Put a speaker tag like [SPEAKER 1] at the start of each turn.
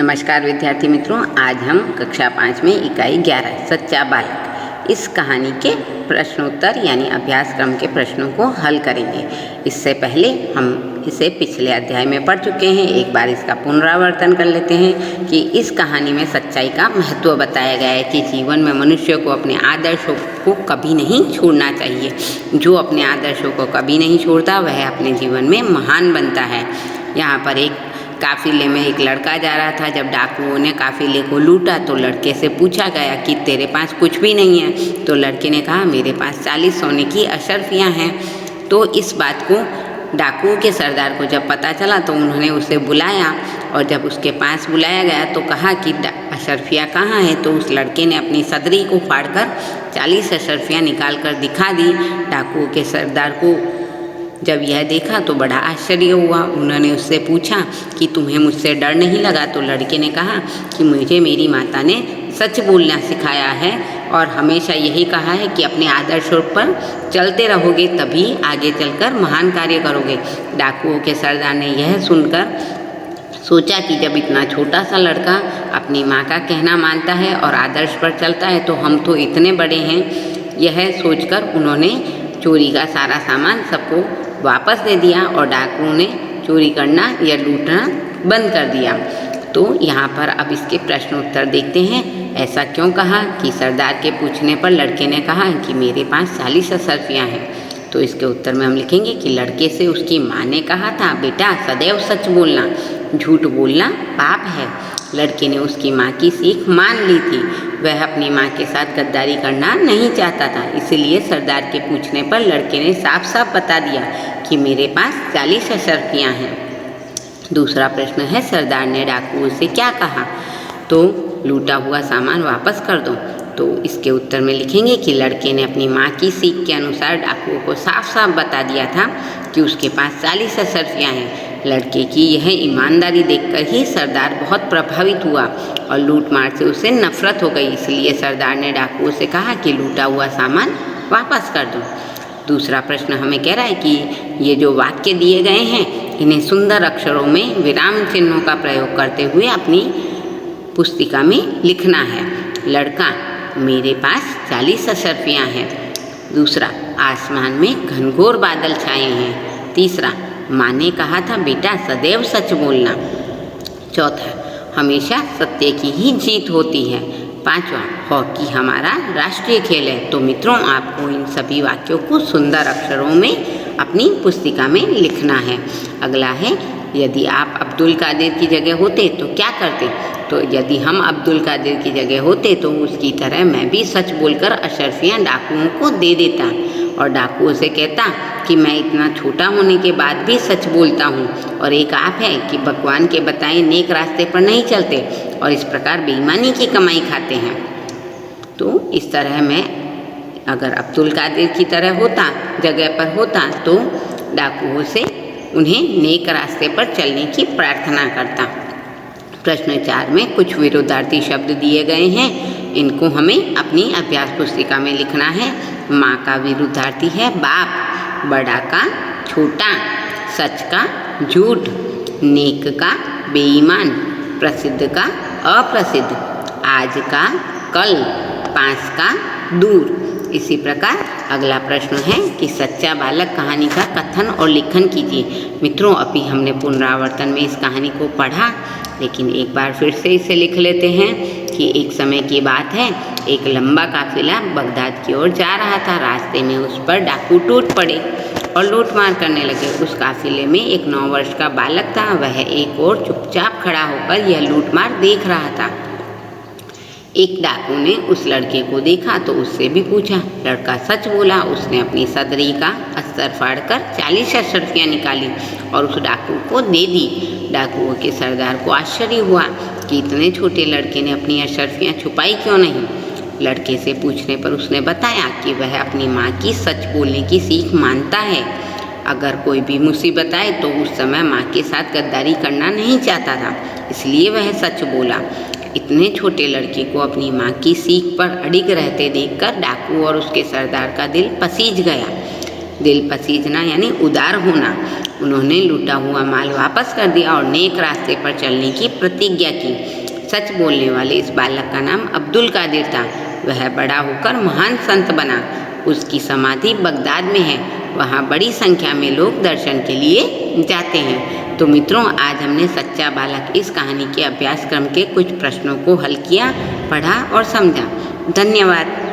[SPEAKER 1] नमस्कार विद्यार्थी मित्रों, आज हम कक्षा 5 में इकाई 11 सच्चा बालक इस कहानी के प्रश्नोत्तर यानी अभ्यास क्रम के प्रश्नों को हल करेंगे। इससे पहले हम इसे पिछले अध्याय में पढ़ चुके हैं। एक बार इसका पुनरावर्तन कर लेते हैं कि इस कहानी में सच्चाई का महत्व बताया गया है कि जीवन में मनुष्य को अपने आदर्शों को कभी नहीं छोड़ना चाहिए। जो अपने आदर्शों को कभी नहीं छोड़ता वह अपने जीवन में महान बनता है। यहाँ पर एक काफिले में एक लड़का जा रहा था। जब डाकुओं ने काफिले को लूटा तो लड़के से पूछा गया कि तेरे पास कुछ भी नहीं है। तो लड़के ने कहा मेरे पास 40 सोने की अशर्फियाँ हैं। तो इस बात को डाकुओं के सरदार को जब पता चला तो उन्होंने उसे बुलाया, और जब उसके पास बुलाया गया तो कहा कि अशर्फियाँ कहाँ है। तो उस लड़के ने अपनी सदरी को फाड़कर 40 अशर्फियाँ निकाल कर दिखा दी। डाकुओं के सरदार को जब यह देखा तो बड़ा आश्चर्य हुआ। उन्होंने उससे पूछा कि तुम्हें मुझसे डर नहीं लगा। तो लड़के ने कहा कि मुझे मेरी माता ने सच बोलना सिखाया है और हमेशा यही कहा है कि अपने आदर्शों पर चलते रहोगे तभी आगे चलकर महान कार्य करोगे। डाकुओं के सरदार ने यह सुनकर सोचा कि जब इतना छोटा सा लड़का अपनी माँ का कहना मानता है और आदर्श पर चलता है तो हम तो इतने बड़े हैं। यह सोचकर उन्होंने चोरी का सारा सामान सबको वापस दे दिया और डाकुओं ने चोरी करना या लूटना बंद कर दिया। तो यहाँ पर अब इसके प्रश्न उत्तर देखते हैं। ऐसा क्यों कहा कि सरदार के पूछने पर लड़के ने कहा कि मेरे पास 40 अशर्फियाँ हैं। तो इसके उत्तर में हम लिखेंगे कि लड़के से उसकी माँ ने कहा था बेटा सदैव सच बोलना, झूठ बोलना पाप है। लड़के ने उसकी माँ की सीख मान ली थी। वह अपनी माँ के साथ गद्दारी करना नहीं चाहता था, इसलिए सरदार के पूछने पर लड़के ने साफ साफ बता दिया कि मेरे पास 40 अशर्फियाँ हैं। दूसरा प्रश्न है सरदार ने डाकुओं से क्या कहा। तो लूटा हुआ सामान वापस कर दो। तो इसके उत्तर में लिखेंगे कि लड़के ने अपनी माँ की सीख के अनुसार डाकुओं को साफ साफ बता दिया था कि उसके पास 40 अशर्फियाँ हैं। लड़के की यह ईमानदारी देखकर ही सरदार बहुत प्रभावित हुआ और लूटमार से उसे नफरत हो गई। इसलिए सरदार ने डाकुओं से कहा कि लूटा हुआ सामान वापस कर दो। दूसरा प्रश्न हमें कह रहा है कि ये जो वाक्य दिए गए हैं इन्हें सुंदर अक्षरों में विराम चिन्हों का प्रयोग करते हुए अपनी पुस्तिका में लिखना है। लड़का मेरे पास 40 अशर्फियाँ हैं। दूसरा आसमान में घनघोर बादल छाए हैं। तीसरा माँ ने कहा था बेटा सदैव सच बोलना। चौथा हमेशा सत्य की ही जीत होती है। पांचवा हॉकी हमारा राष्ट्रीय खेल है। तो मित्रों आपको इन सभी वाक्यों को सुंदर अक्षरों में अपनी पुस्तिका में लिखना है। अगला है यदि आप अब्दुल कादिर की जगह होते तो क्या करते। तो यदि हम अब्दुल कादिर की जगह होते तो उसकी तरह मैं भी सच बोलकर अशर्फियाँ डाकुओं को दे देता और डाकुओं से कहता कि मैं इतना छोटा होने के बाद भी सच बोलता हूँ और एक आप है कि भगवान के बताए नेक रास्ते पर नहीं चलते और इस प्रकार बेईमानी की कमाई खाते हैं। तो इस तरह मैं अगर अब्दुल कादिर की तरह होता जगह पर होता तो डाकुओं से उन्हें नेक रास्ते पर चलने की प्रार्थना करता। प्रश्न 4 में कुछ विरोधार्थी शब्द दिए गए हैं, इनको हमें अपनी अभ्यास पुस्तिका में लिखना है। माँ का विरुद्धार्थी है बाप, बड़ा का छोटा, सच का झूठ, नेक का बेईमान, प्रसिद्ध का अप्रसिद्ध, आज का कल, पास का दूर। इसी प्रकार अगला प्रश्न है कि सच्चा बालक कहानी का कथन और लेखन कीजिए। मित्रों अभी हमने पुनरावर्तन में इस कहानी को पढ़ा, लेकिन एक बार फिर से इसे लिख लेते हैं कि एक समय की बात है, एक लंबा काफिला बगदाद की ओर जा रहा था। रास्ते में उस पर डाकू टूट पड़े और लूटमार करने लगे। उस काफिले में एक 9 वर्ष का बालक था। वह एक ओर चुपचाप खड़ा होकर यह लूटमार देख रहा था। एक डाकू ने उस लड़के को देखा तो उससे भी पूछा। लड़का सच बोला। उसने अपनी सदरी का अस्तर फाड़कर 40 अशर्फियाँ निकाली और उस डाकू को दे दी। डाकुओं के सरदार को आश्चर्य हुआ कि इतने छोटे लड़के ने अपनी अशर्फियाँ छुपाई क्यों नहीं। लड़के से पूछने पर उसने बताया कि वह अपनी माँ की सच बोलने की सीख मानता है। अगर कोई भी मुसीबत आए तो उस समय माँ के साथ गद्दारी करना नहीं चाहता था, इसलिए वह सच बोला। इतने छोटे लड़के को अपनी माँ की सीख पर अडिग रहते देखकर डाकू और उसके सरदार का दिल पसीज गया। दिल पसीजना यानी उदार होना। उन्होंने लूटा हुआ माल वापस कर दिया और नेक रास्ते पर चलने की प्रतिज्ञा की। सच बोलने वाले इस बालक का नाम अब्दुल कादिर था। वह बड़ा होकर महान संत बना। उसकी समाधि बगदाद में है। वहाँ बड़ी संख्या में लोग दर्शन के लिए जाते हैं। तो मित्रों, आज हमने सच्चा बालक इस कहानी के अभ्यास क्रम के कुछ प्रश्नों को हल किया, पढ़ा और समझा। धन्यवाद।